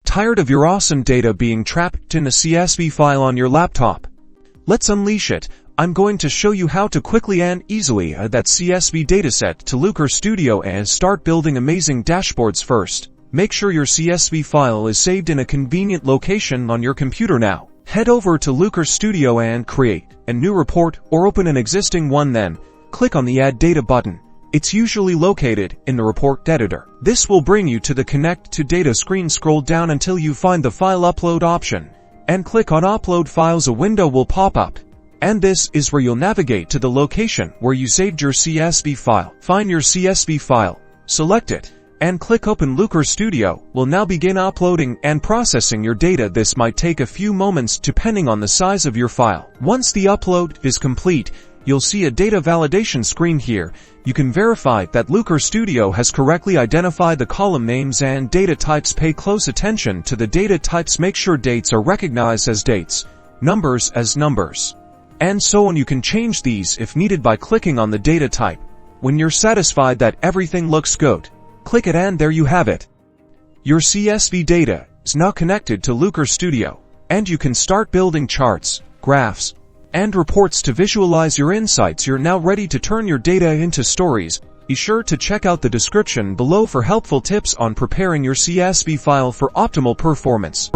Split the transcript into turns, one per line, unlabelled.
Tired of your awesome data being trapped in a CSV file on your laptop? Let's unleash it. I'm going to show you how to quickly and easily add that CSV dataset to Looker Studio and start building amazing dashboards. First, make sure your CSV file is saved in a convenient location on your computer now. Head over to Looker Studio and create a new report or open an existing one, then click on the Add Data button. It's usually located in the report editor. This will bring you to the Connect to Data screen. Scroll down until you find the File Upload option and click on Upload Files. A window will pop up, and this is where you'll navigate to the location where you saved your CSV file. Find your CSV file, select it, and click Open. Looker Studio will now begin uploading and processing your data. This might take a few moments depending on the size of your file. Once the upload is complete, you'll see a data validation screen here. You can verify that Looker Studio has correctly identified the column names and data types. Pay close attention to the data types. Make sure dates are recognized as dates, numbers as numbers, and so on. You can change these if needed by clicking on the data type. When you're satisfied that everything looks good, click it, and there you have it. Your CSV data is now connected to Looker Studio, and you can start building charts, graphs, and reports to visualize your insights. You're now ready to turn your data into stories. Be sure to check out the description below for helpful tips on preparing your CSV file for optimal performance.